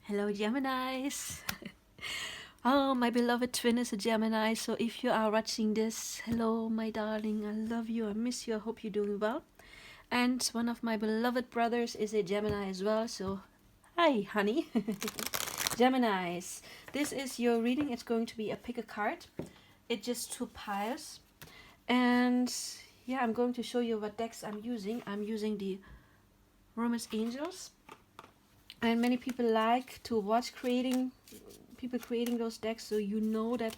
Hello, Geminis. Oh, my beloved twin is a Gemini, so if you are watching this, hello, my darling. I love you. I miss you. I hope you're doing well. And one of my beloved brothers is a Gemini as well, so hi, honey. Geminis, this is your reading. It's going to be a pick a card. It's just 2 piles. And yeah, I'm going to show you what decks I'm using. I'm using the Romance Angels. And many people like to watch people creating those decks, so you know that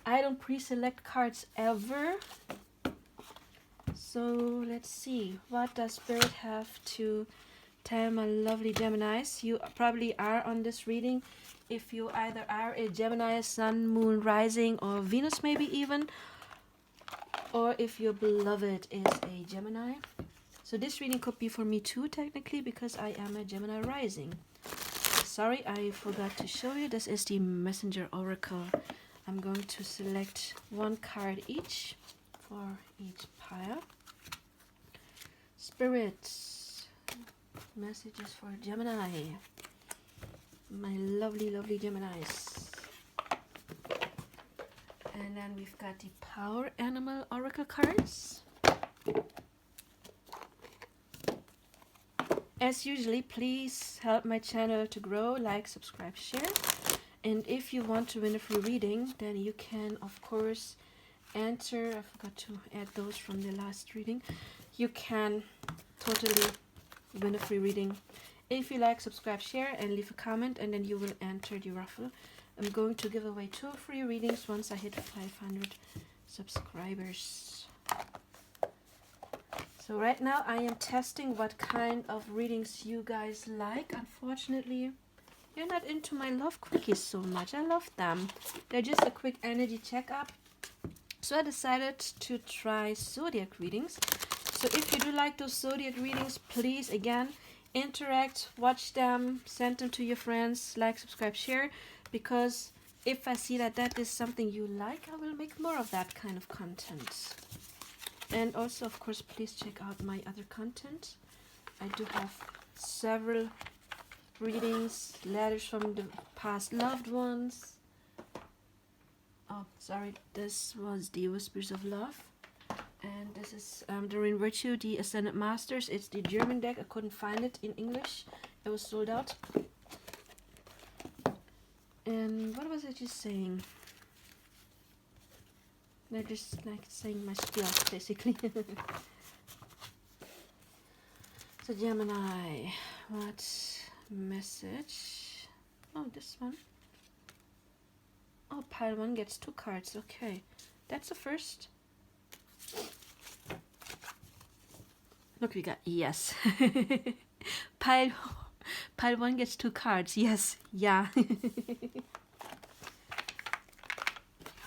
I don't pre-select cards ever. So let's see, what does Spirit have to tell my lovely Geminis? You probably are on this reading if you either are a Gemini, Sun, Moon, Rising, or Venus maybe even, or if your beloved is a Gemini. So this reading could be for me too, technically, because I am a Gemini rising. Sorry, I forgot to show you. This is the Messenger Oracle. I'm going to select 1 card each for each pile. Spirits, messages for Gemini. My lovely, lovely Geminis. And then we've got the Power Animal Oracle cards. As usually, please help my channel to grow, like, subscribe, share. And if you want to win a free reading, then you can, of course, enter. I forgot to add those from the last reading. You can totally win a free reading if you like, subscribe, share, and leave a comment, and then you will enter the raffle. I'm going to give away 2 free readings once I hit 500 subscribers. So right now I am testing what kind of readings you guys like. Unfortunately, you're not into my love quickies so much. I love them. They're just a quick energy checkup. So I decided to try zodiac readings. So if you do like those zodiac readings, please, again, interact, watch them, send them to your friends, like, subscribe, share. Because if I see that that is something you like, I will make more of that kind of content. And also, of course, please check out my other content. I do have several readings, letters from the past loved ones. Oh, sorry, this was the Whispers of Love. And this is the Rain Virtue, the Ascended Masters. It's the German deck. I couldn't find it in English. It was sold out. And what was I just saying? They're just like saying my spiel, basically. So Gemini, what message? Oh, this one. Oh, pile 1 gets 2 cards. Okay, that's the first. Look, we got yes. pile 1 gets 2 cards. Yes, yeah.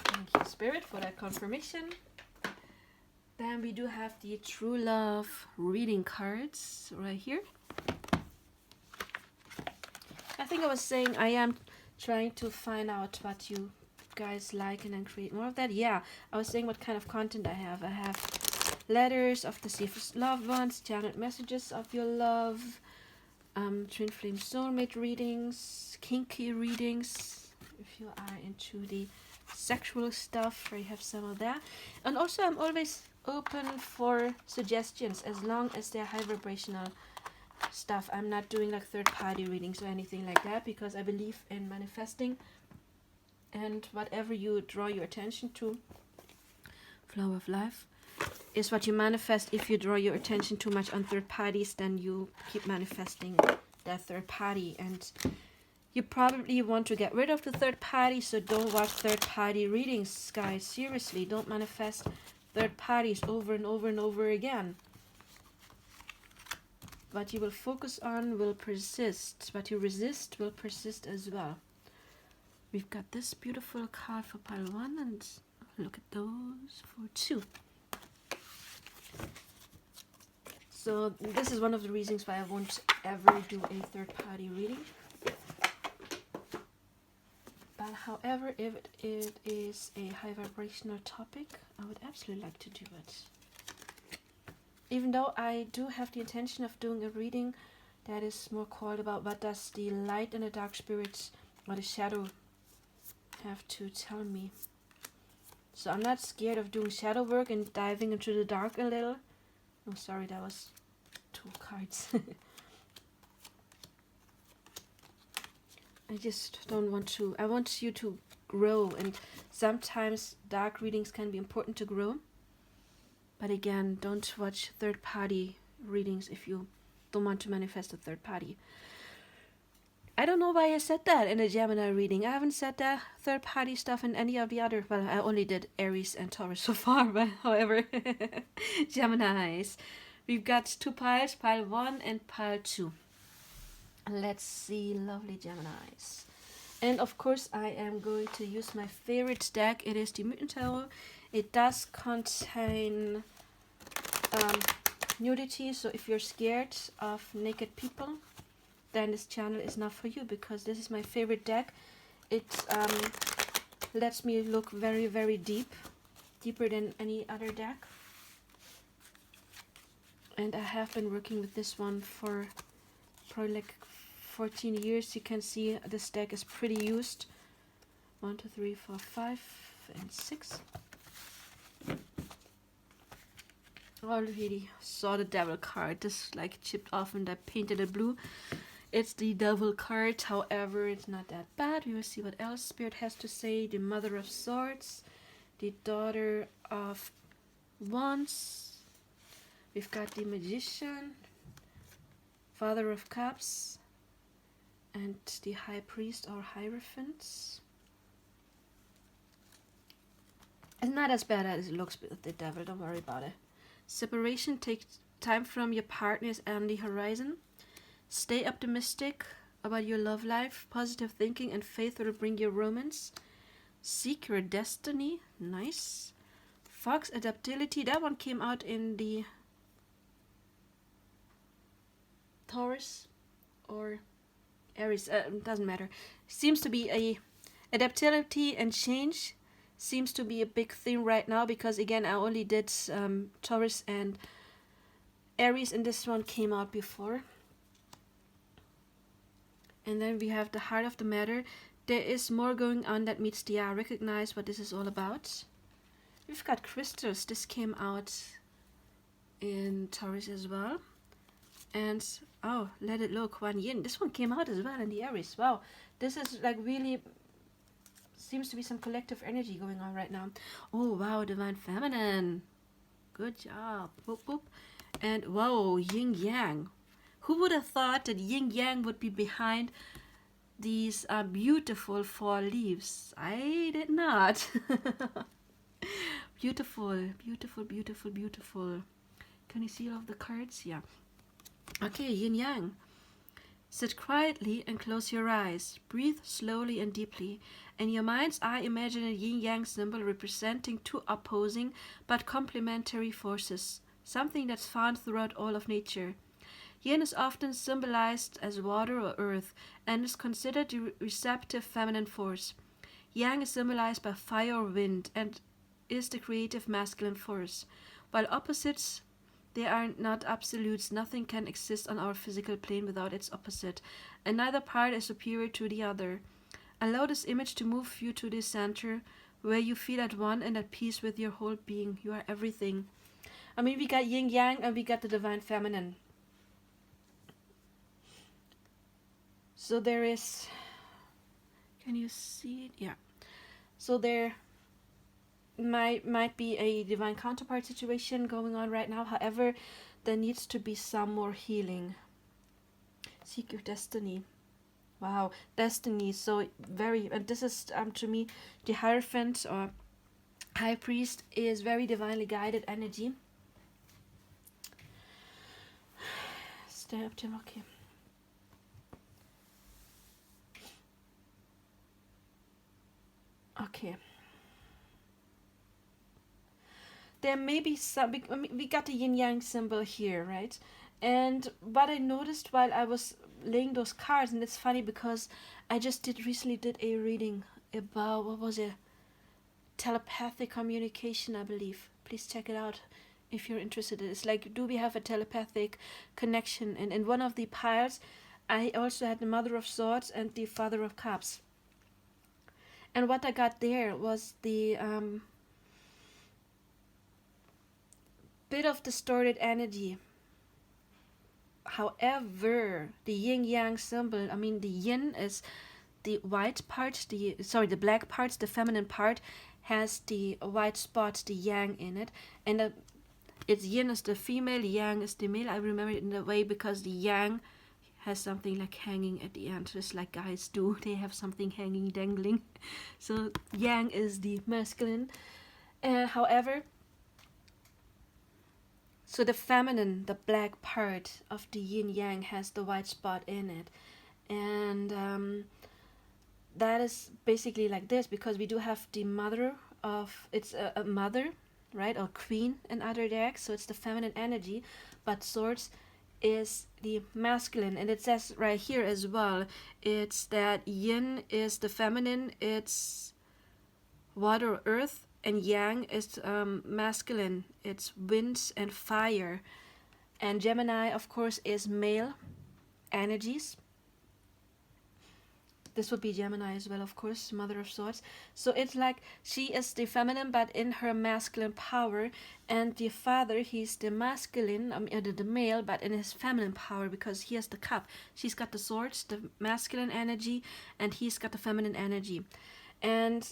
Thank you, Spirit, for that confirmation. Then we do have the True Love reading cards right here. I think I was saying I am trying to find out what you guys like and then create more of that. Yeah, I was saying what kind of content I have. I have letters of the safest loved ones, channeled messages of your love, twin flame soulmate readings, kinky readings, if you are into the sexual stuff, I have some of that. And also I'm always open for suggestions as long as they're high vibrational stuff. I'm not doing like third-party readings or anything like that, because I believe in manifesting, and whatever you draw your attention to, flow of life, is what you manifest. If you draw your attention too much on third parties, then you keep manifesting that third party, and you probably want to get rid of the third party. So don't watch third party readings, guys. Seriously, don't manifest third parties over and over and over again. What you will focus on will persist. What you resist will persist as well. We've got this beautiful card for pile 1, and look at those for 2. So this is one of the reasons why I won't ever do a third-party reading. But however, if it is a high vibrational topic, I would absolutely like to do it. Even though I do have the intention of doing a reading That is more called about what does the light and the dark spirits or the shadow have to tell me. So I'm not scared of doing shadow work and diving into the dark a little. Oh, sorry, that was 2 cards. I just don't want to. I want you to grow, and sometimes dark readings can be important to grow. But again, don't watch third-party readings if you don't want to manifest a third party. I don't know why I said that in a Gemini reading. I haven't said that third-party stuff in any of the other. Well, I only did Aries and Taurus so far, but however, Geminis. We've got 2 piles, pile 1 and pile 2. Let's see, lovely Geminis. And of course, I am going to use my favorite deck. It is the Mutant Tarot. It does contain nudity, so if you're scared of naked people, then this channel is not for you, because this is my favorite deck. It lets me look very, very deep, deeper than any other deck. And I have been working with this one for probably like 14 years. You can see this deck is pretty used. 1, 2, 3, 4, 5, and 6. Already saw the devil card. This like chipped off and I painted it blue. It's the devil card, however, it's not that bad. We will see what else Spirit has to say. The Mother of Swords, the Daughter of Wands. We've got the Magician, Father of Cups, and the High Priest or Hierophant. It's not as bad as it looks with the devil, don't worry about it. Separation, take time from your partners on the horizon. Stay optimistic about your love life. Positive thinking and faith will bring you romance. Seek your destiny. Nice. Fox, adaptability. That one came out in the Taurus or Aries. Doesn't matter. Seems to be a adaptability and change. Seems to be a big theme right now, because again I only did Taurus and Aries, and this one came out before. And then we have the Heart of the Matter. There is more going on that meets the eye. Recognize what this is all about. We've got crystals. This came out in Taurus as well. And oh, Let It Look, Kuan Yin. This one came out as well in the Aries. Wow, this is like really seems to be some collective energy going on right now. Oh wow, Divine Feminine. Good job. Boop, boop. And whoa, Yin Yang. Who would have thought that Yin Yang would be behind these beautiful 4 leaves? I did not. Beautiful, beautiful, beautiful, beautiful. Can you see all of the cards? Yeah. Okay, Yin Yang. Sit quietly and close your eyes. Breathe slowly and deeply. In your mind's eye, imagine a yin-yang symbol representing 2 opposing but complementary forces, something that's found throughout all of nature. Yin is often symbolized as water or earth and is considered the receptive feminine force. Yang is symbolized by fire or wind and is the creative masculine force. While opposites, they are not absolutes. Nothing can exist on our physical plane without its opposite, and neither part is superior to the other. Allow this image to move you to the center, where you feel at one and at peace with your whole being. You are everything. I mean, we got Yin Yang and we got the Divine Feminine. So there is, can you see it? Yeah. So there might be a divine counterpart situation going on right now. However, there needs to be some more healing. Seek your destiny. Wow, destiny. So very, and this is to me, the Hierophant or High Priest is very divinely guided energy. Stay up to okay. Okay. There may be some, we got the yin-yang symbol here, right? And what I noticed while I was laying those cards, and it's funny because I just recently did a reading about, what was it? Telepathic communication, I believe. Please check it out. if you're interested. It's like, do we have a telepathic connection? And in one of the piles, I also had the Mother of Swords and the Father of Cups. And what I got there was the bit of distorted energy. However, the yin-yang symbol, I mean, the yin is the white part, the black part, the feminine part, has the white spots, the yang in it. And it's yin is the female, yang is the male. I remember it in a way because the yang has something like hanging at the end, just like guys do. They have something hanging, dangling. So yang is the masculine. However, so the feminine, the black part of the yin yang has the white spot in it. And that is basically like this, because we do have the mother of, it's a mother, right, or queen in other decks, so it's the feminine energy, but swords is the masculine. And it says right here as well, it's that yin is the feminine, it's water or earth, and yang is masculine, it's winds and fire. And Gemini, of course, is male energies. This would be Gemini as well, of course, Mother of Swords. So it's like she is the feminine, but in her masculine power. And the father, he's the masculine, the male, but in his feminine power, because he has the cup. She's got the swords, the masculine energy, and he's got the feminine energy. And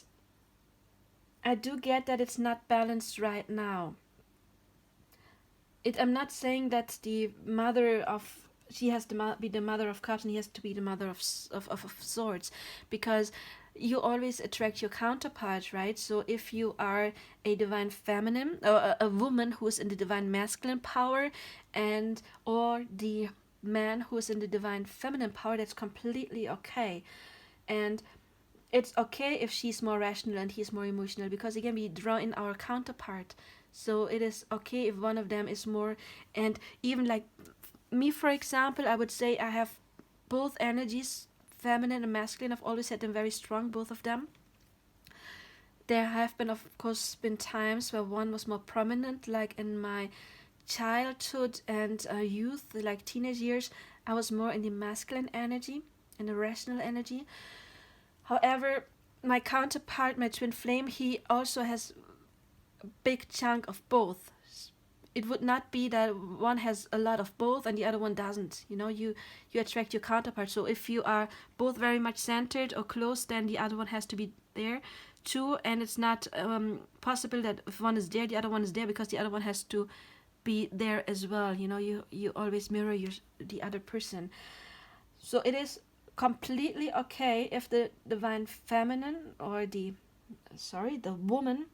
I do get that it's not balanced right now. I'm not saying that the mother of, she has to be the Mother of Cups and he has to be the Mother of Swords, because you always attract your counterpart, right? So if you are a divine feminine, or a woman who is in the divine masculine power, and or the man who is in the divine feminine power, that's completely okay. And it's okay if she's more rational and he's more emotional, because again, we draw in our counterpart. So it is okay if one of them is more, and even like me, for example, I would say I have both energies, feminine and masculine. I've always had them very strong, both of them. There have been, of course, been times where one was more prominent, like in my childhood and youth, like teenage years, I was more in the masculine energy, in the rational energy. However, my counterpart, my twin flame, he also has a big chunk of both. It would not be that one has a lot of both and the other one doesn't. You know, you attract your counterpart. So if you are both very much centered or close, then the other one has to be there too. And it's not possible that if one is there, the other one is there, because the other one has to be there as well. You know, you always mirror the other person. So it is completely okay if the divine feminine or the woman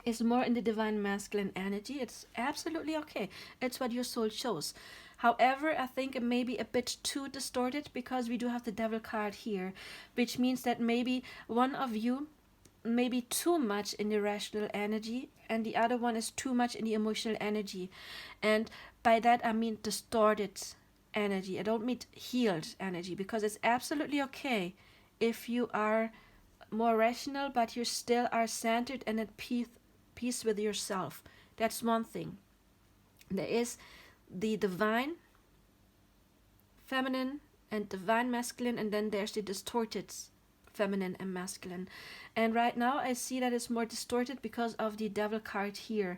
is more in the divine masculine energy. It's absolutely okay. It's what your soul chose. However, I think it may be a bit too distorted, because we do have the devil card here, which means that maybe one of you may be too much in the rational energy and the other one is too much in the emotional energy. And by that I mean distorted energy. I don't mean healed energy, because it's absolutely okay if you are more rational but you still are centered and at peace with yourself. That's one thing. There is the divine feminine and divine masculine, and then there's the distorted feminine and masculine. And right now I see that it's more distorted because of the devil card here.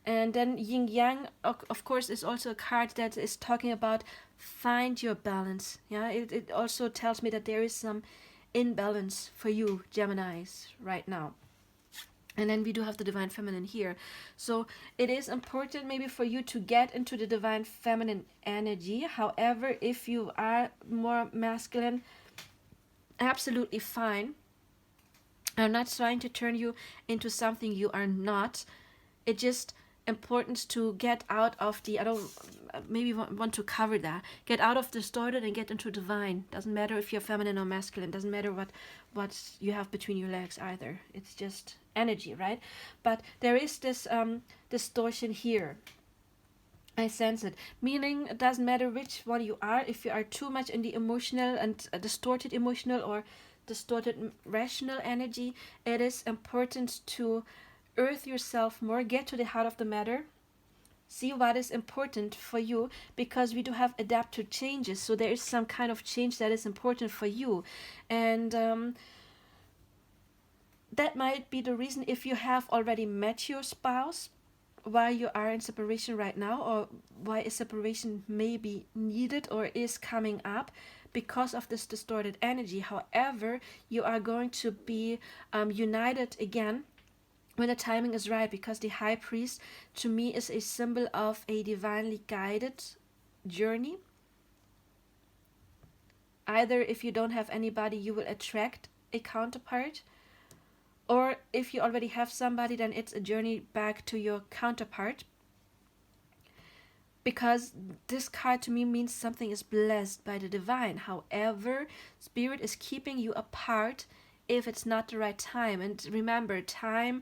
And then yin yang, of course, is also a card that is talking about find your balance. Yeah, it also tells me that there is some imbalance for you Geminis right now. And then we do have the divine feminine here. So it is important maybe for you to get into the divine feminine energy. However, if you are more masculine, absolutely fine. I'm not trying to turn you into something you are not. It's just important to get out of the, I don't maybe want to cover that, get out of distorted and get into divine. Doesn't matter if you're feminine or masculine, doesn't matter what you have between your legs either. It's just energy, right? But there is this distortion here. I sense it, meaning it doesn't matter which one you are. If you are too much in the emotional and distorted emotional or distorted rational energy, it is important to earth yourself more, get to the heart of the matter, see what is important for you, because we do have adapt to changes. So there is some kind of change that is important for you. And that might be the reason, if you have already met your spouse, why you are in separation right now, or why a separation may be needed or is coming up because of this distorted energy. However, you are going to be united again when the timing is right, because the high priest to me is a symbol of a divinely guided journey. Either if you don't have anybody, you will attract a counterpart, or if you already have somebody, then it's a journey back to your counterpart. Because this card to me means something is blessed by the divine. However, spirit is keeping you apart if it's not the right time. And remember, time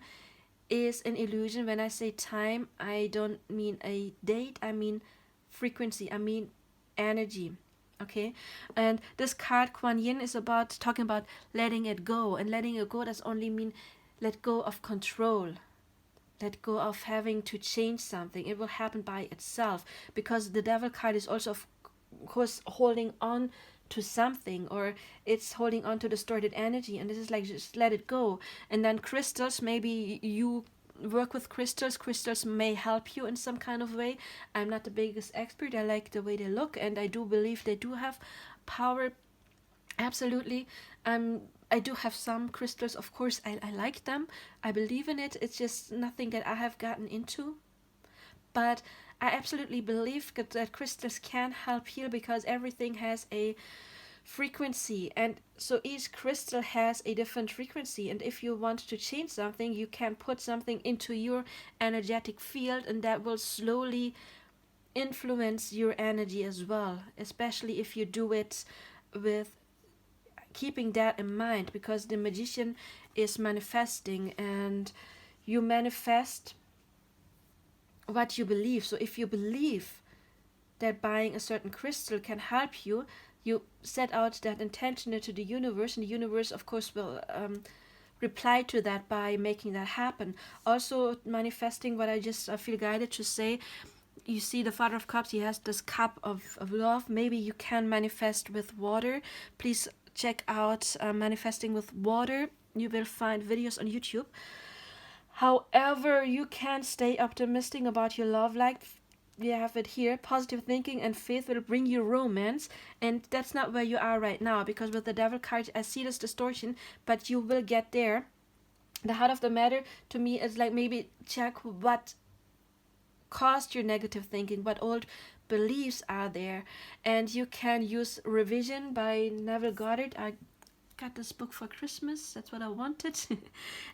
is an illusion. When I say time, I don't mean a date, I mean frequency, I mean energy. Okay, and this card Kuan Yin is about talking about letting it go, and letting it go does only mean let go of control, let go of having to change something. It will happen by itself, because the Devil card is also of course holding on to something, or it's holding on to distorted energy, and this is like just let it go. And then crystals, maybe you work with crystals. Crystals may help you in some kind of way. I'm not the biggest expert. I like the way they look, and I do believe they do have power. Absolutely. I do have some crystals, of course. I like them. I believe in it. It's just nothing that I have gotten into. But I absolutely believe that crystals can help heal, because everything has a frequency, and so each crystal has a different frequency. And if you want to change something, you can put something into your energetic field, and that will slowly influence your energy as well, especially if you do it with keeping that in mind, because the magician is manifesting, and you manifest what you believe. So if you believe that buying a certain crystal can help you, you set out that intention into the universe, and the universe of course will reply to that by making that happen. Also manifesting, what I just feel guided to say, you see the Father of Cups, he has this cup of love. Maybe you can manifest with water. Please check out manifesting with water. You will find videos on YouTube. However, you can stay optimistic about your love life. We have it here. Positive thinking and faith will bring you romance, and that's not where you are right now, because with the Devil card I see this distortion, but you will get there. The heart of the matter to me is like, maybe check what caused your negative thinking, what old beliefs are there. And you can use Revision by Neville Goddard. I got this book for Christmas, that's what I wanted.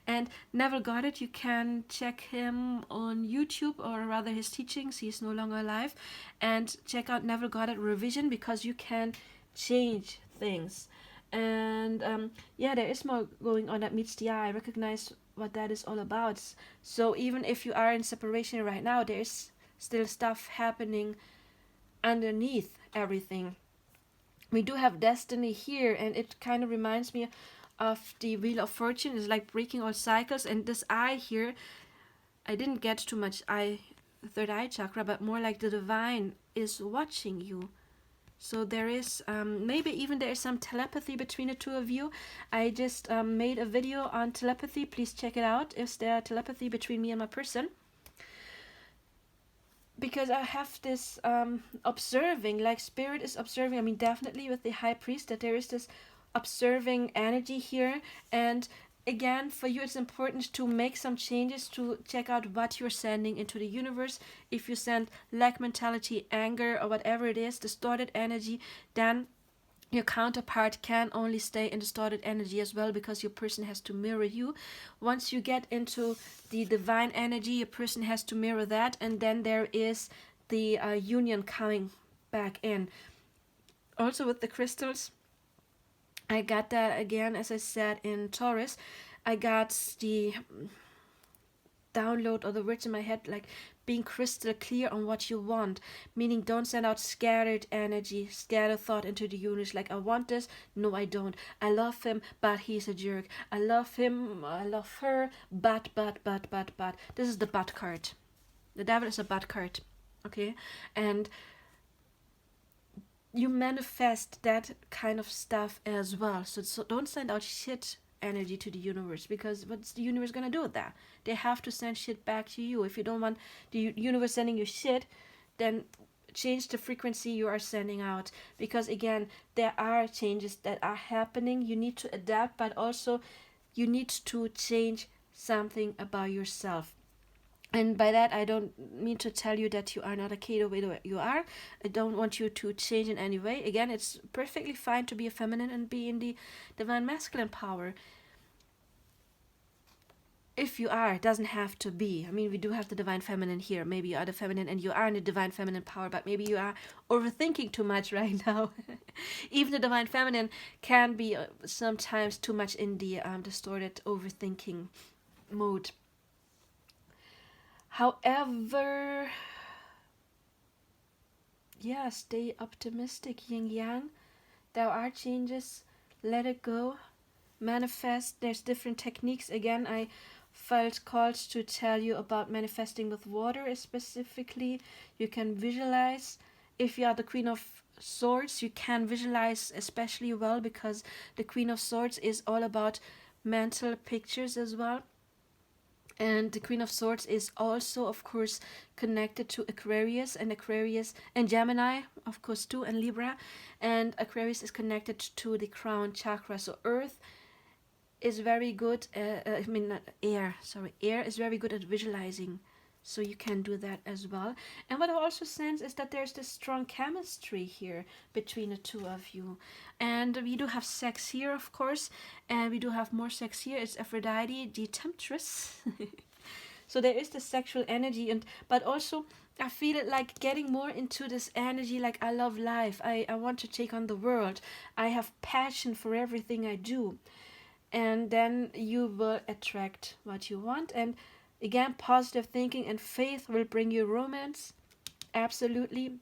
And Neville Goddard, you can check him on YouTube, or rather his teachings, he's no longer alive, and check out Neville Goddard Revision, because you can change things. And yeah, there is more going on that meets the eye. I recognize what that is all about. So even if you are in separation right now, there's still stuff happening underneath everything. We do have destiny here, and it kind of reminds me of the Wheel of Fortune. It's like breaking all cycles. And this eye here, I didn't get too much third eye chakra, but more like the divine is watching you. So there is maybe even there is some telepathy between the two of you. I just made a video on telepathy. Please check it out. Is there telepathy between me and my person? Because I have this observing, like spirit is observing. I mean, definitely with the high priest, that there is this observing energy here. And again, for you, it's important to make some changes, to check out what you're sending into the universe. If you send lack mentality, anger, or whatever it is, distorted energy, then your counterpart can only stay in distorted energy as well, because your person has to mirror you. Once you get into the divine energy, your person has to mirror that, and then there is the union coming back in. Also with the crystals, I got that again, as I said, in Taurus. I got the download, or the words in my head, like being crystal clear on what you want, meaning don't send out scattered energy, scattered thought into the universe, like I want this, no I don't, I love him but he's a jerk, I love him, I love her, but this is the but card. The Devil is a but card. okay? And you manifest that kind of stuff as well. So don't send out shit energy to the universe, because what's the universe gonna do with that? They have to send shit back to you. If you don't want the universe sending you shit, then change the frequency you are sending out, because again, there are changes that are happening. You need to adapt, but also you need to change something about yourself. And by that, I don't mean to tell you that you are not okay the way you are. I don't want you to change in any way. Again, it's perfectly fine to be a feminine and be in the divine masculine power. If you are, it doesn't have to be. I mean, we do have the divine feminine here. Maybe you are the feminine and you are in the divine feminine power, but maybe you are overthinking too much right now. Even the divine feminine can be sometimes too much in the distorted overthinking mode. However, yeah, stay optimistic, yin yang. There are changes. Let it go. Manifest. There's different techniques. Again, I felt called to tell you about manifesting with water specifically. You can visualize. If you are the Queen of Swords, you can visualize especially well, because the Queen of Swords is all about mental pictures as well. And the Queen of Swords is also, of course, connected to Aquarius and Gemini, of course, too, and Libra. And Aquarius is connected to the crown chakra. So Earth is very good. Air is very good at visualizing. So you can do that as well. And what I also sense is that there's this strong chemistry here between the two of you. And we do have sex here, of course. And we do have more sex here. It's Aphrodite, the temptress. So there is the sexual energy. But also, I feel it like getting more into this energy, like I love life. I want to take on the world. I have passion for everything I do. And then you will attract what you want. And again, positive thinking and faith will bring you romance. Absolutely.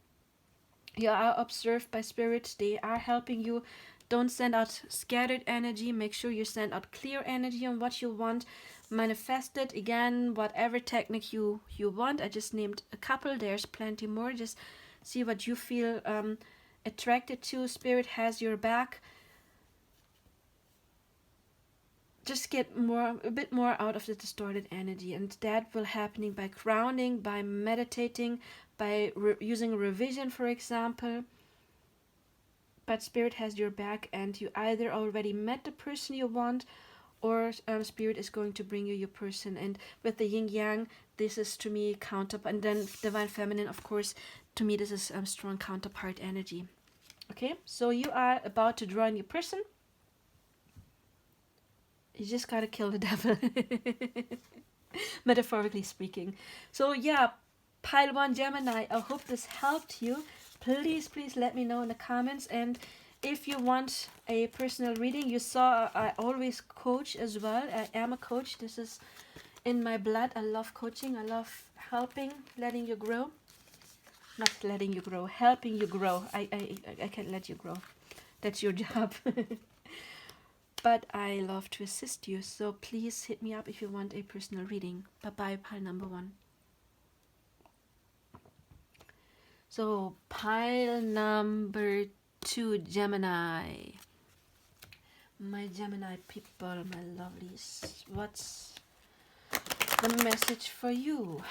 You are observed by spirits. They are helping you. Don't send out scattered energy. Make sure you send out clear energy on what you want. Manifest it. Again, whatever technique you want. I just named a couple. There's plenty more. Just see what you feel attracted to. Spirit has your back. Just get a bit more out of the distorted energy, and that will happening by grounding, by meditating, by using revision, for example. But Spirit has your back, and you either already met the person you want, or Spirit is going to bring you your person. And with the yin yang, this is to me counterpart, and then divine feminine, of course, to me this is strong counterpart energy. Okay, so you are about to draw in your person. You just gotta kill the devil. Metaphorically speaking. So yeah, pile 1 Gemini, I hope this helped you. Please let me know in the comments. And if you want a personal reading, you saw I always coach as well. I am a coach. This is in my blood. I love coaching. I love helping, letting you grow. Not letting you grow, helping you grow. I can't let you grow. That's your job. But I love to assist you, so please hit me up if you want a personal reading. Bye-bye, pile number 1. So, pile number 2, Gemini. My Gemini people, my lovelies. What's the message for you?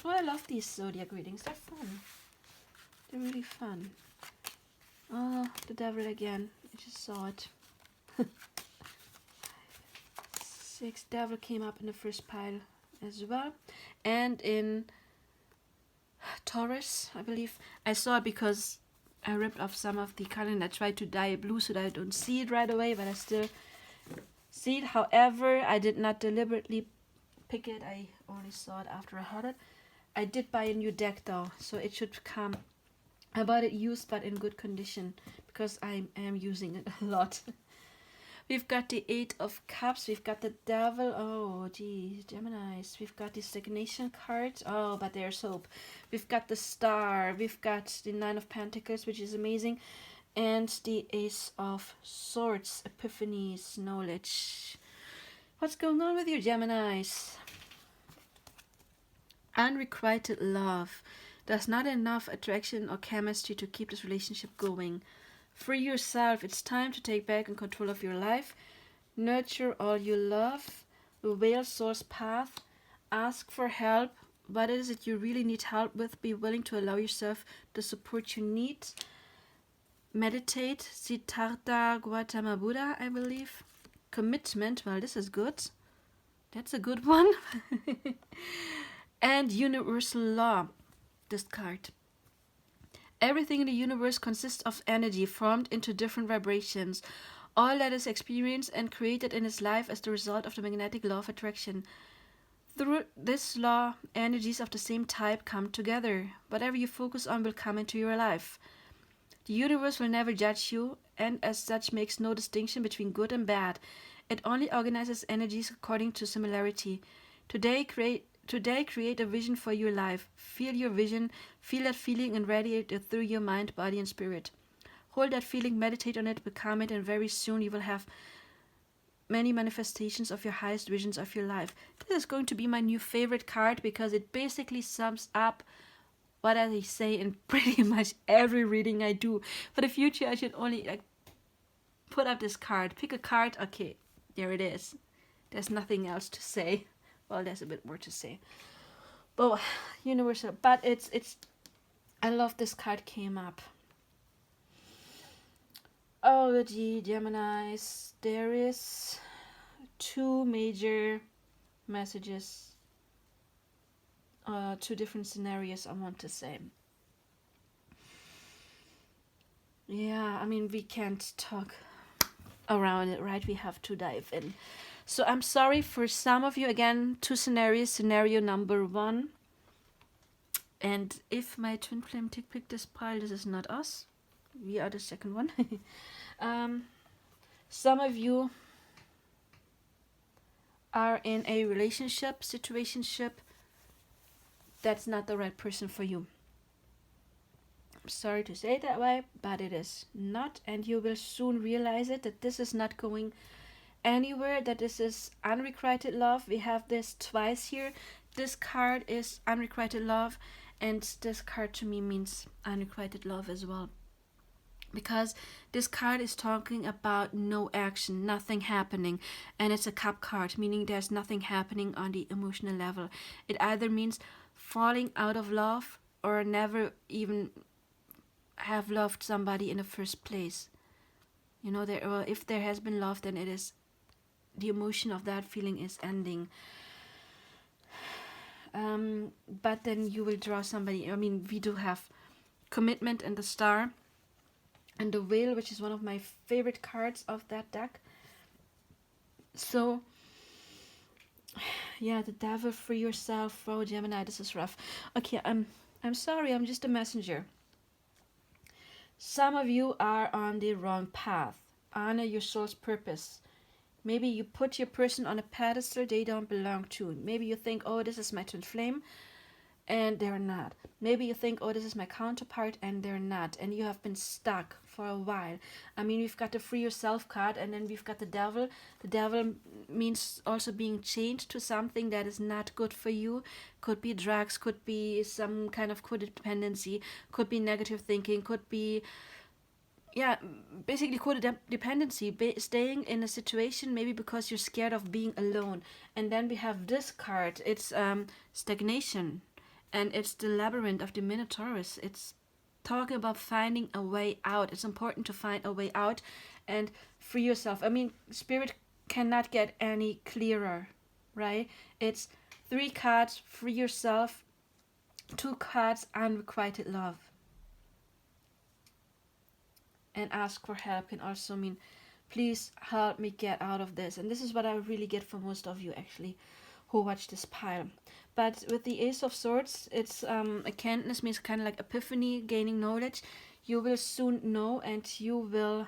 Oh, I love these zodiac readings. They're fun. They're really fun. Oh, the devil again. I just saw it. 6 devil came up in the first pile as well, and in Taurus, I believe. I saw it because I ripped off some of the color and I tried to dye it blue so that I don't see it right away, but I still see it. However, I did not deliberately pick it. I only saw it after I had it. I did buy a new deck though, so it should come. I bought it used but in good condition because I am using it a lot. We've got the 8 of Cups. We've got the Devil. Oh, geez, Geminis. We've got the Stagnation card. Oh, but there's hope. We've got the Star. We've got the 9 of Pentacles, which is amazing. And the Ace of Swords. Epiphanies, knowledge. What's going on with you, Geminis? Unrequited love. There's not enough attraction or chemistry to keep this relationship going. Free yourself. It's time to take back and control of your life. Nurture all you love. Reveal source path. Ask for help. What is it you really need help with? Be willing to allow yourself the support you need. Meditate. Siddhartha Gautama Buddha, I believe. Commitment. Well, this is good. That's a good one. And universal law. This card. Everything in the universe consists of energy formed into different vibrations. All that is experienced and created in its life as the result of the magnetic law of attraction. Through this law, energies of the same type come together. Whatever you focus on will come into your life. The universe will never judge you, and as such makes no distinction between good and bad. It only organizes energies according to similarity. Today, create a vision for your life. Feel your vision, feel that feeling, and radiate it through your mind, body, and spirit. Hold that feeling, meditate on it, become it, and very soon you will have many manifestations of your highest visions of your life. This is going to be my new favorite card because it basically sums up what I say in pretty much every reading I do. For the future, I should only put up this card. Pick a card. Okay, there it is. There's nothing else to say. Well, there's a bit more to say. But universal. But it's. I love this card came up. Oh, the Geminis. There is 2 major messages. 2 different scenarios I want to say. Yeah, I mean, we can't talk around it, right? We have to dive in. So I'm sorry for some of you. Again, 2 scenarios. Scenario number 1. And if my twin flame tick picked this pile, this is not us. We are the second one. Some of you are in a relationship, situationship. That's not the right person for you. I'm sorry to say it that way, but it is not. And you will soon realize it, that this is not going anywhere, that this is unrequited love. We have this twice here. This card is unrequited love, and this card to me means unrequited love as well. Because this card is talking about no action, nothing happening. And it's a cup card, meaning there's nothing happening on the emotional level. It either means falling out of love or never even have loved somebody in the first place. You know, if there has been love, then it is the emotion of that feeling is ending. But then you will draw somebody. I mean, we do have commitment and the star and the whale, which is one of my favorite cards of that deck. So yeah, the devil, free yourself. Oh, Gemini, this is rough. Okay, I'm sorry, I'm just a messenger. Some of you are on the wrong path. Honor your soul's purpose. Maybe you put your person on a pedestal they don't belong to. Maybe you think, oh, this is my twin flame, and they're not. Maybe you think, oh, this is my counterpart, and they're not. And you have been stuck for a while. I mean, we've got the free yourself card, and then we've got the devil. The devil means also being chained to something that is not good for you. Could be drugs, could be some kind of codependency, could be negative thinking, could be, yeah, basically codependency, staying in a situation maybe because you're scared of being alone. And then we have this card. It's stagnation. And it's the labyrinth of the Minotaurus. It's talking about finding a way out. It's important to find a way out and free yourself. I mean, spirit cannot get any clearer, right? It's 3 cards, free yourself. 2 cards, unrequited love. And ask for help can also mean, please help me get out of this. And this is what I really get from most of you, actually, who watch this pile. But with the Ace of Swords, it's again, this means kind of like epiphany, gaining knowledge. You will soon know, and you will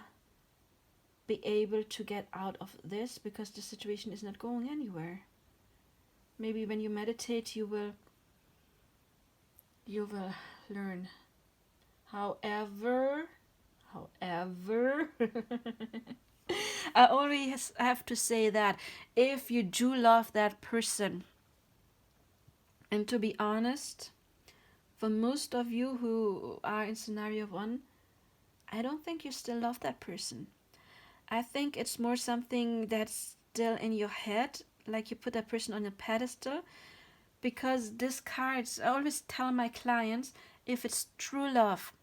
be able to get out of this because the situation is not going anywhere. Maybe when you meditate, you will learn. However, I only have to say that if you do love that person, And to be honest, for most of you who are in scenario 1, I don't think you still love that person. I think it's more something that's still in your head, like you put that person on a pedestal. Because these cards, I always tell my clients, if it's true love,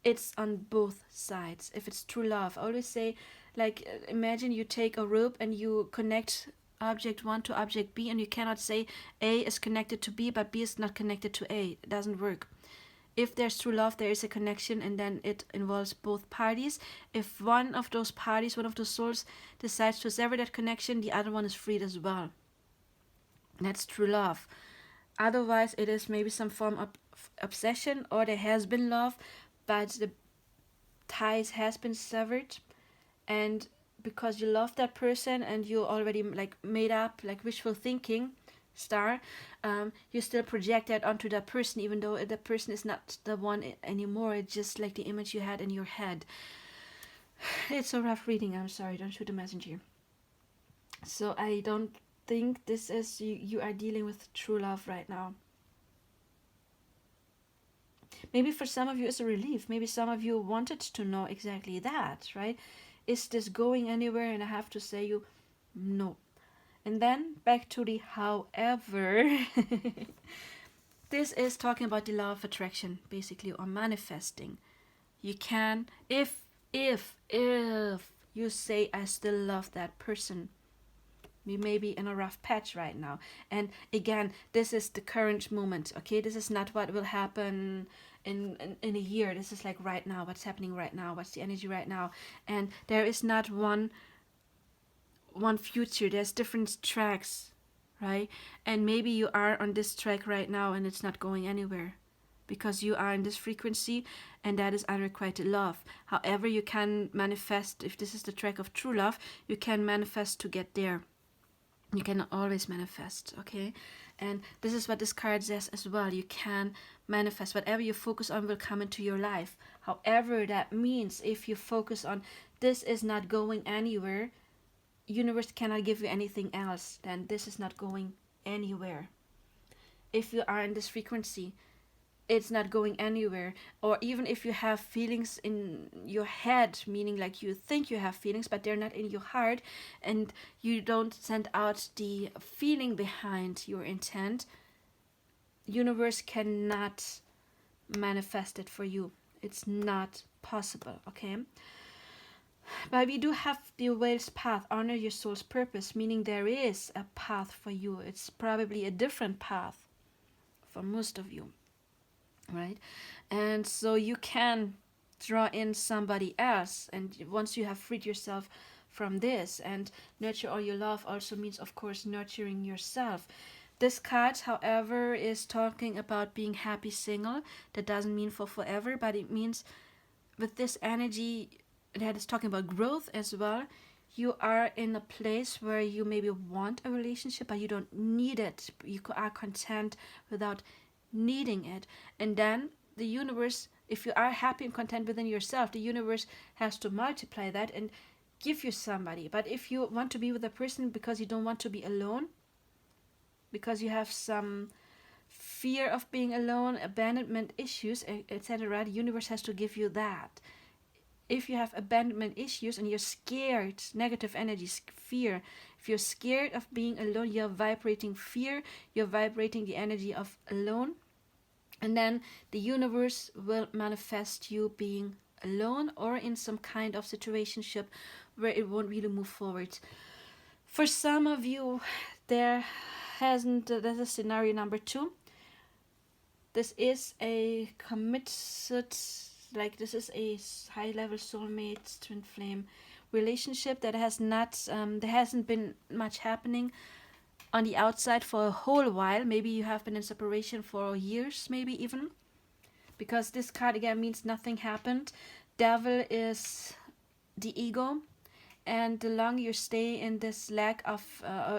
it's on both sides. If it's true love, I always say, like, imagine you take a rope and you connect object 1 to object B, and you cannot say A is connected to B but B is not connected to A. It doesn't work. If there's true love, there is a connection, and then it involves both parties. If one of those parties, one of those souls, decides to sever that connection, the other one is freed as well. That's true love. Otherwise, it is maybe some form of obsession, or there has been love, but the ties has been severed, and because you love that person and you already like made up like wishful thinking star, you still project that onto that person, even though that person is not the one anymore. It's just like the image you had in your head. It's a rough reading, I'm sorry, don't shoot the messenger. So I don't think this is you are dealing with true love right now. Maybe for some of you it's a relief. Maybe some of you wanted to know exactly that, right? Is this going anywhere? And I have to say you no. And then back to the however. This is talking about the law of attraction, basically, or manifesting. You can, if you say, I still love that person, we may be in a rough patch right now. And again, this is the current moment, okay? This is not what will happen in a year. This is like right now, what's happening right now, what's the energy right now. And there is not one future. There's different tracks, right? And maybe you are on this track right now and it's not going anywhere because you are in this frequency, and that is unrequited love. However, you can manifest, if this is the track of true love, you can manifest to get there. You can always manifest, okay? And this is what this card says as well. You can manifest. Whatever you focus on will come into your life. However, that means if you focus on this is not going anywhere, universe cannot give you anything else, then this is not going anywhere. If you are in this frequency, it's not going anywhere. Or even if you have feelings in your head, meaning like you think you have feelings but they're not in your heart, and you don't send out the feeling behind your intent, universe cannot manifest it for you. It's not possible, okay? But we do have the whale's path, honor your soul's purpose, meaning there is a path for you. It's probably a different path for most of you, right? And so you can draw in somebody else, and once you have freed yourself from this, and nurture all your love also means, of course, nurturing yourself. This card, however, is talking about being happy single. That doesn't mean for forever, but it means with this energy that is talking about growth as well. You are in a place where you maybe want a relationship, but you don't need it. You are content without needing it. And then the universe, if you are happy and content within yourself, the universe has to multiply that and give you somebody. But if you want to be with a person because you don't want to be alone, because you have some fear of being alone, abandonment issues, etc., the universe has to give you that. If you have abandonment issues and you're scared, negative energy, fear, if you're scared of being alone, you're vibrating fear, you're vibrating the energy of alone, and then the universe will manifest you being alone or in some kind of situationship where it won't really move forward. For some of you, there's a scenario number 2. This is a committed, like this is a high level soulmate twin flame relationship that has not there hasn't been much happening on the outside for a whole while. Maybe you have been in separation for years, maybe even, because this card again means nothing happened. Devil is the ego, and the longer you stay in this lack of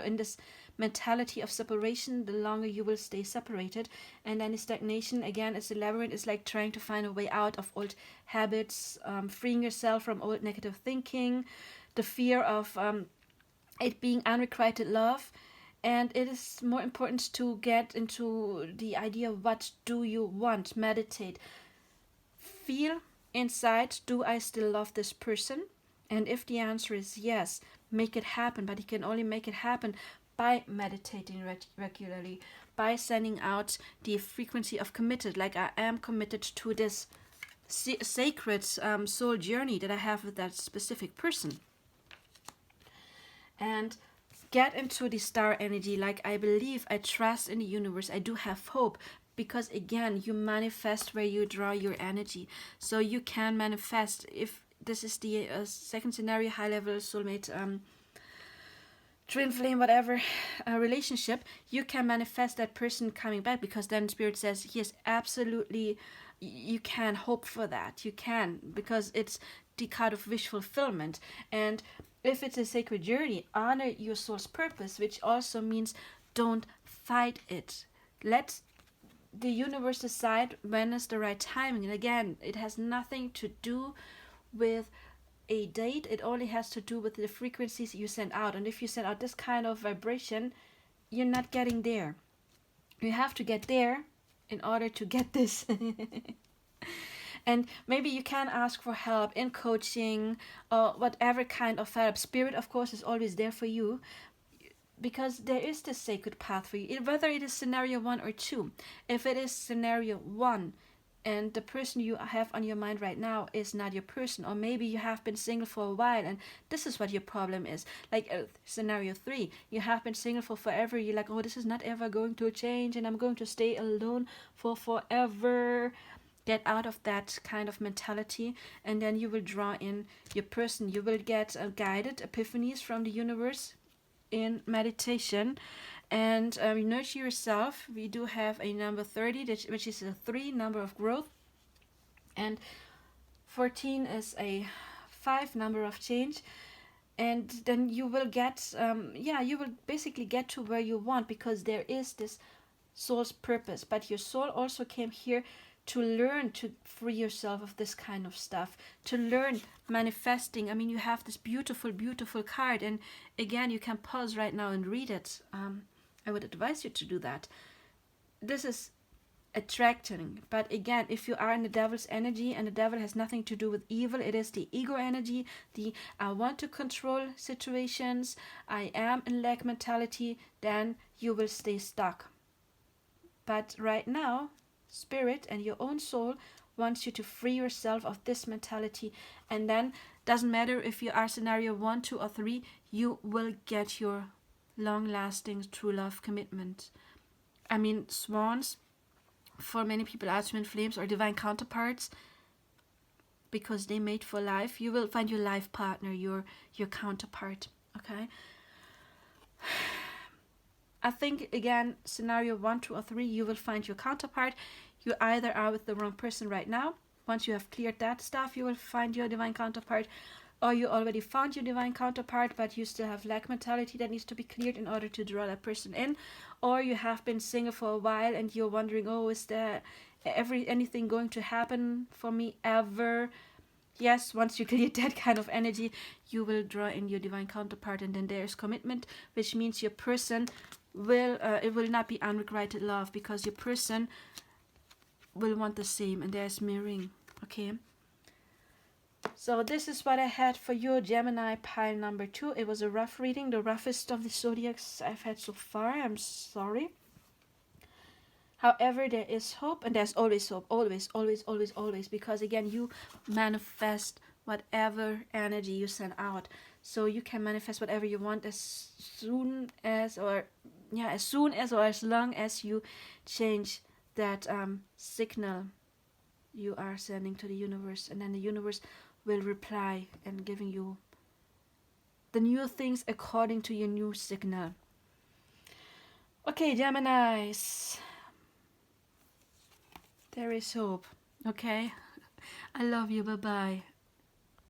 in this mentality of separation, the longer you will stay separated. And then the stagnation again is a labyrinth. It's like trying to find a way out of old habits, freeing yourself from old negative thinking, the fear of it being unrequited love. And it is more important to get into the idea of what do you want. Meditate. Feel inside, do I still love this person? And if the answer is yes, make it happen. But you can only make it happen by meditating regularly, by sending out the frequency of committed, like I am committed to this sacred soul journey that I have with that specific person. And get into the star energy, like I believe, I trust in the universe, I do have hope. Because again, you manifest where you draw your energy. So you can manifest, if this is the second scenario, high level soulmate, twin flame, whatever relationship, you can manifest that person coming back, because then Spirit says, yes, absolutely, you can hope for that. You can, because it's the card of wish fulfillment. And if it's a sacred journey, honor your soul's purpose, which also means don't fight it. Let the universe decide when is the right timing. And again, it has nothing to do with a date. It only has to do with the frequencies you send out. And if you send out this kind of vibration, you're not getting there. You have to get there in order to get this. And maybe you can ask for help in coaching or whatever kind of help. Spirit, of course, is always there for you, because there is this sacred path for you, whether it is scenario 1 or 2. If it is scenario 1 and the person you have on your mind right now is not your person, or maybe you have been single for a while and this is what your problem is, like scenario 3, you have been single for forever, you're like, oh, this is not ever going to change and I'm going to stay alone for forever. Get out of that kind of mentality, and then you will draw in your person. You will get guided epiphanies from the universe in meditation, and nurture yourself. We do have a number 30, which is a 3 number of growth, and 14 is a 5 number of change. And then you will get you will basically get to where you want, because there is this soul's purpose. But your soul also came here to learn to free yourself of this kind of stuff, to learn manifesting. I mean, you have this beautiful, beautiful card, and again, you can pause right now and read it. I would advise you to do that. This is attracting, but again, if you are in the devil's energy, and the devil has nothing to do with evil, it is the ego energy, the I want to control situations, I am in lack mentality, then you will stay stuck. But right now, Spirit and your own soul wants you to free yourself of this mentality, and then doesn't matter if you are scenario 1, 2 or 3, you will get your long-lasting true love commitment. I mean, swans for many people are twin flames or divine counterparts, because they mate for life. You will find your life partner, your counterpart. Okay, I think, again, scenario 1, 2 or 3, you will find your counterpart. You either are with the wrong person right now. Once you have cleared that stuff, you will find your divine counterpart. Or you already found your divine counterpart, but you still have lack mentality that needs to be cleared in order to draw that person in. Or you have been single for a while and you're wondering, oh, is there anything going to happen for me ever? Yes, once you clear that kind of energy, you will draw in your divine counterpart, and then there's commitment, which means your person will, it will not be unrequited love, because your person will want the same, and there's mirroring. Okay, so this is what I had for you, Gemini pile number 2. It was a rough reading, the roughest of the zodiacs I've had so far. I'm sorry. However, there is hope, and there's always hope, always, always, always, always, because again, you manifest whatever energy you send out. So you can manifest whatever you want as soon as, or as long as you change that signal you are sending to the universe, and then the universe will reply and giving you the new things according to your new signal. Okay, Geminis, there is hope. Okay, I love you. Bye bye.